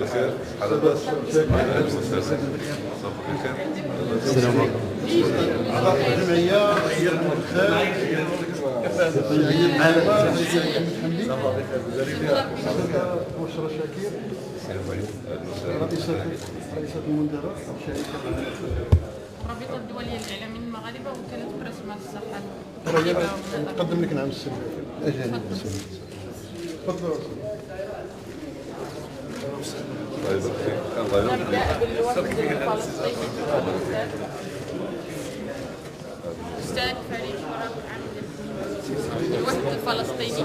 بخير على باس السلام عليكم. أعضاء الجمعية هي المرخاء بشرى شاكر رئيسة المندرة الرابطة الدولية للإعلاميين المغاربة وكالة برسمات الصحة. نقدم لك نعم السلام. أجانب. تفضل. نبدأ بالوفد الفلسطيني. أستاذ فريد الوفد الفلسطيني.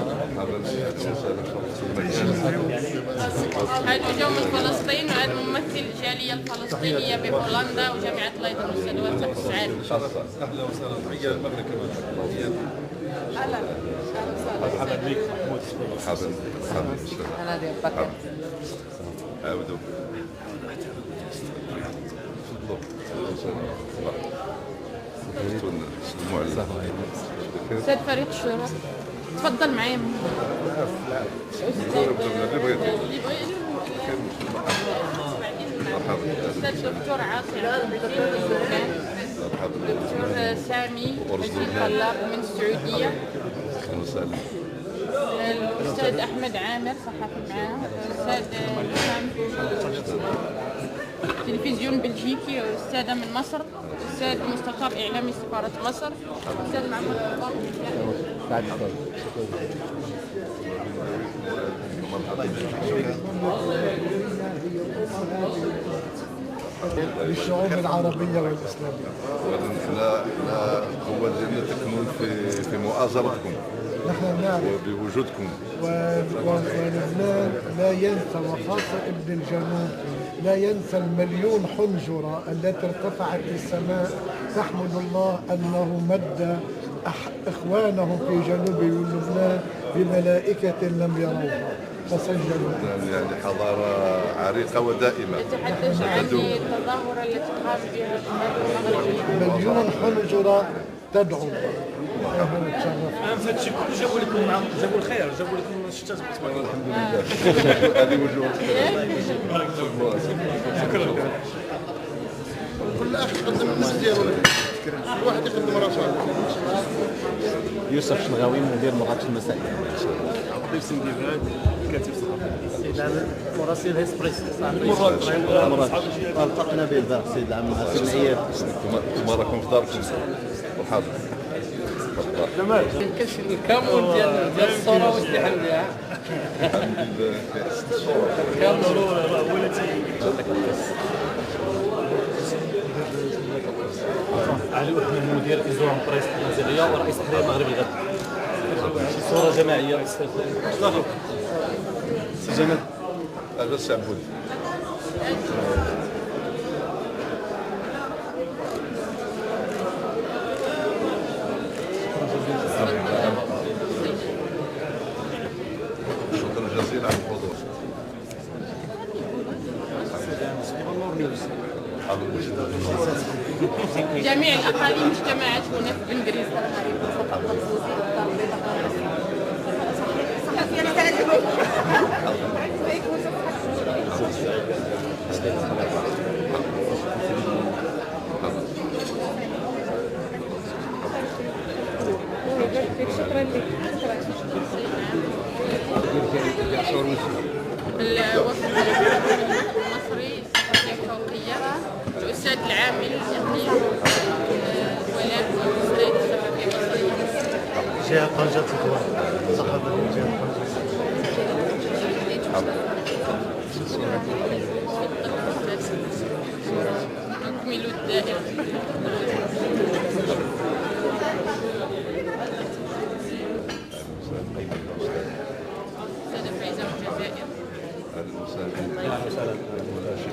هذا جو من فلسطين وهذا ممثل الجالية الفلسطينية بهولندا وجامعة ليدن أستاذ وفد السعادة. أهلا وسهلا. تحية المغرب كمان. أهلا. مرحبا بك محمود. أهلا بك. عاودوا. أستاذ فريد الشرف تفضل معايا. أستاذ دكتور عاصم دكتور سامي الخلاق من السعودية. الأستاذ أحمد عامر صحفي معاه. الأستاذ تلفزيون بلجيكي. أستاذة من مصر. أستاذ مستشار إعلامي سفارة مصر. أستاذ محمد للشعوب العربية والإسلامية. لا هو ديالنا تكمن في مؤازرتكم. نحن نعرف وبوجودكم. ولبنان لا ينسى وخاصة ابن الجنوب لا ينسى المليون حنجرة التي ارتفعت للسماء تحمد الله أنه مد إخوانهم في جنوب لبنان بملائكة لم يروها فسجلوا. يعني حضارة عريقة ودائمة. تتحدث عن التظاهرة التي قام بها مليون حنجرة تدعو. هادشي كله جابوا لكم معهم، جابوا الخير، جابوا لكم الشتات. الحمد لله. هذه وجوه شكرا. كل أخ يقدم الناس ديالو. كل واحد يقدم راسه. يوسف شنغاوي مدير مرات المسائل. عبد سنجيبان كاتب صحفي. سيد العام مراسل هيسبريس. مرات التقينا به البارح سيد العام الثنائيات. انتم راكم في داركم. مرحبا. جمال كاش الكامون ديال الصوره واش اللي حل بها. كامل ولاتي علي وحنا مدير ازوام بريس المنزليه ورئيس تحرير المغرب الغد. صوره جماعيه. سي جمال. هذا السعبود. شكرا جزيلا على الحضور. جميع الأقاليم اجتمعت هنا في بنغريز. شكرا لك. الوفد المصري الفوقية الأستاذ العامل الإقليمي ولاء والأستاذ الشبكة المصرية. جهة طنجة الإخوان صحابة جهة نكمل الدائرة. أستاذة فايزة من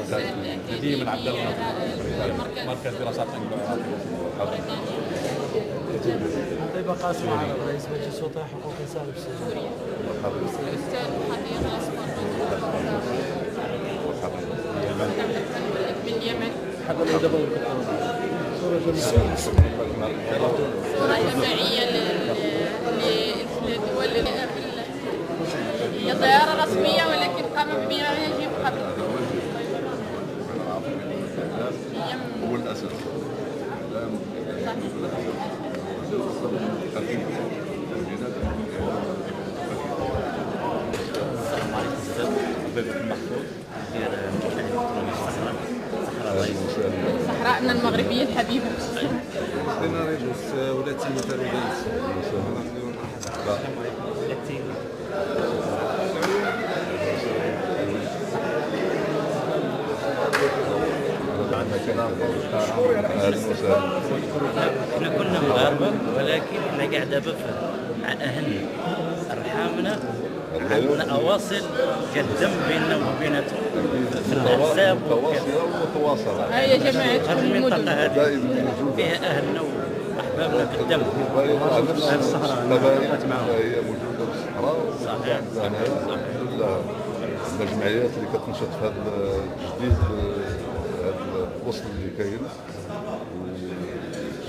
الجزائر. هدية من عبد الله مركز دراسات طيبة قاسم عرب رئيس مجلس وطني حقوق الإنسان في سوريا. الأستاذ خطير الأصفر من اليمن. صورة جماعية للدول زيارة رسمية ولكن قام ببناء يجب قبل. هو الاساس. السلام عليكم استاذ بابك محفوظ ديال صحراءنا المغربية الحبيبة. أنا رجل ولاتي مترددة. احنا كنا مغاربه ولكن احنا كاع دابا مع اهلنا ارحامنا عندنا اواصل كالدم بيننا وبيناتهم في الاحزاب وتواصل. هي جماعة هذه المنطقه المدن. هذه فيها اهلنا واحبابنا بالدم. الصحراء هي موجوده في الصحراء. صحيح. الحمد لله عندنا جمعيات اللي كتنشط في هذا الجديد، هذا الوصل اللي كاين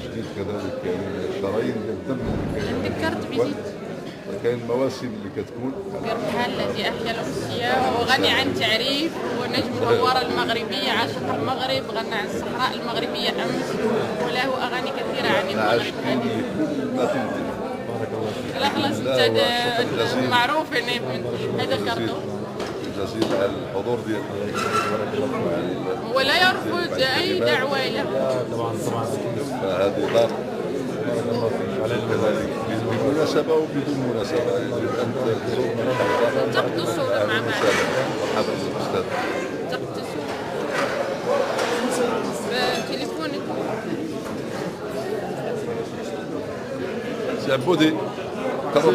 الجديد كذلك، يعني الشرايين ديال الدم اللي تذكرت بزيد كاين مواسم اللي كتكون الرحال الذي أحيا الأمسية وهو غني عن تعريف، ونجم الهوارة المغربية، عاشق المغرب، غنى عن الصحراء المغربية أمس، وله أغاني كثيرة عن المغرب. ما تنتهي. لا خلاص انت معروف هذا كارتو. جزيل على الحضور ديالك. ولا يرفض أي دعوة له. هذه دار كذلك بالمناسبة وبدون مناسبة، أنت تزورنا تاخذوا صورة مع بعض. مرحبا بالأستاذ. تاخذوا صورة بتليفونك. سي عبودي قرب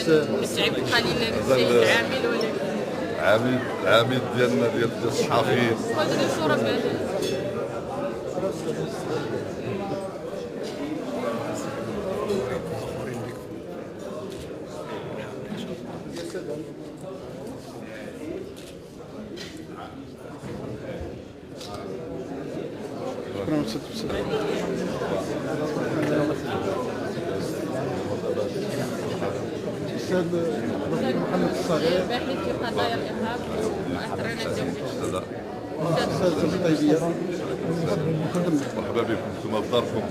سنستعب قليلا السيد عامل ولا عامل ديالنا ديال الصحفيين. خذوا صورة الأستاذ محمد الصغير، باحث في قضايا الإرهاب وأثرنا الدولة. الأستاذ الطيبية. مرحبا بكم انتم في داركم.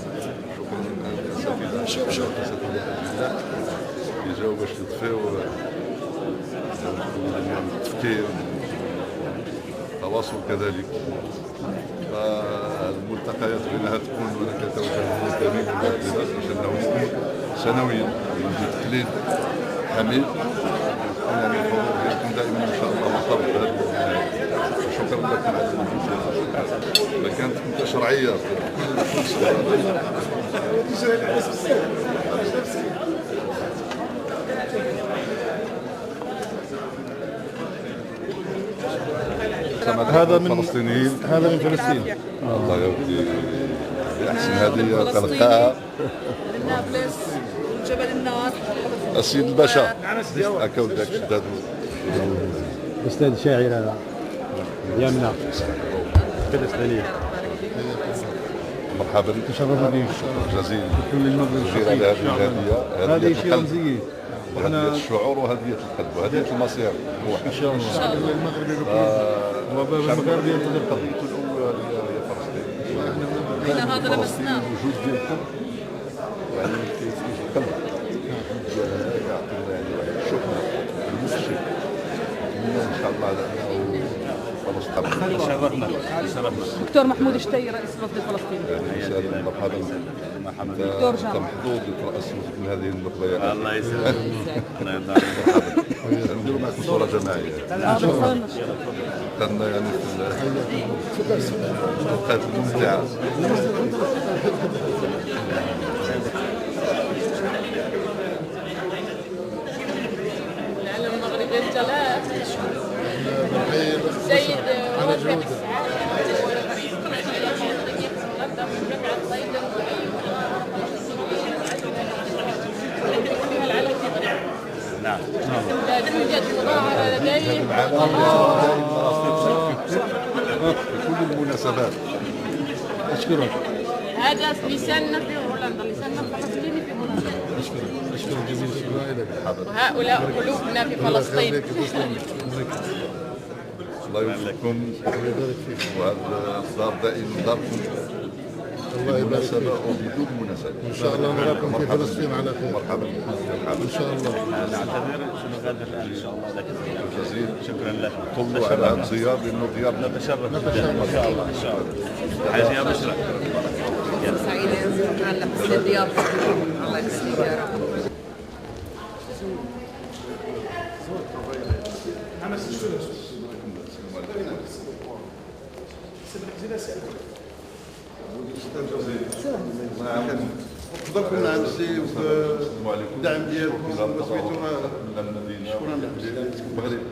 شكرا للأساتذة اللي جاوا باش يضفيو التفكير التواصل كذلك. فالملتقيات بينها تكون، وانا كنتوجه للمستمعين باش انه يكون سنويا يوجد تقليد حميد، يعني الحضور ديالكم دائما ان شاء الله مرتبط بهذا الجمعيه. شكرا لكم على المشاركه، فكانت تشريعيه هذا من الفلسطينيين، هذا من فلسطين. الله يودي احسن هديه تلقاها نابلس جبل النار. السيد الباشا هكا ولدك شداد أستاذ شاعر يمنى فلسطينية. مرحبا تشرفنا بك. شكرا جزيلا كل المغرب جزيلا على هذه الهديه. هذه شيء رمزية. وهدية الشعور وهدية القلب وهدية المصير. إن شاء الله. وباب المغرب ينتظر القضية الأولى هي فلسطين. إلى هذا لمسناه. الوجود ديالكم يعني كيفيه القلب يعطينا يعني واحد الشكر المسجد. نتمنى إن شاء الله على أنه فلسطين. شرفنا. دكتور محمود الشتي رئيس الوفد الفلسطيني. مرحبا. دكتور جامع. أنت محظوظ لترأس من هذه النخبة. الله يسلمك. الله يرضى عليك. نديروا معكم صورة جماعية. كنا يعني في الأوقات الممتعة. العالم المغربي الجلال السيد وفاء نعم. لا توجد مظاهرة لديه في كل المناسبات. أشكرك. هذا لساننا في هولندا، لساننا الفلسطيني في هولندا. شكرا جزيلا. وهؤلاء قلوبنا في فلسطين. الله يوفقكم وهذا الدار دائما داركم بمناسبة وبدون مناسبة. ان شاء الله نراكم في فلسطين على خير. مرحبا ان شاء الله. نعتذر سنغادر الان ان شاء الله لك جزيل. شكرا لك. طلوا على هذا الزيار لانه زيار نتشرف ان شاء الله ان شاء الله. حاجه يا بشرى. سعيدة على حسن ضيافتكم. الله يسلمك يا رب. تفضل كنا عند السي والدعم ديالكم وسميتونا. شكرا المغرب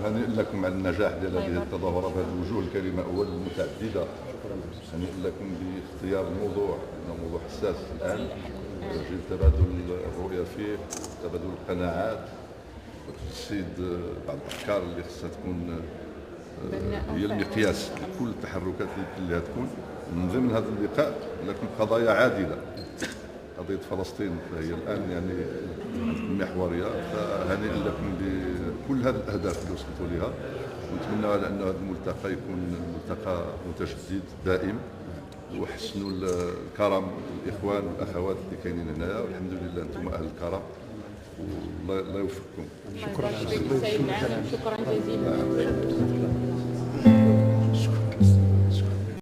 هنيئا لكم على النجاح ديال هذه التظاهره بهذه الوجوه الكريمه اولا المتعدده. هنيئا لكم باختيار الموضوع انه موضوع حساس الان يجب تبادل الرؤيه فيه، تبادل القناعات، وتجسيد بعض الافكار اللي خصها تكون هي المقياس لكل التحركات اللي تكون من ضمن هذا اللقاء. لكن قضايا عادله، قضيه فلسطين فهي الان يعني محوريه. فهنيئا لكم بكل هذه الاهداف اللي وصلتوا لها، ونتمنى على ان هذا الملتقى يكون ملتقى متجدد دائم، وحسنوا الكرم الاخوان والاخوات اللي كاينين هنايا، والحمد لله انتم اهل الكرم والله يوفقكم. شكرا جزيلا.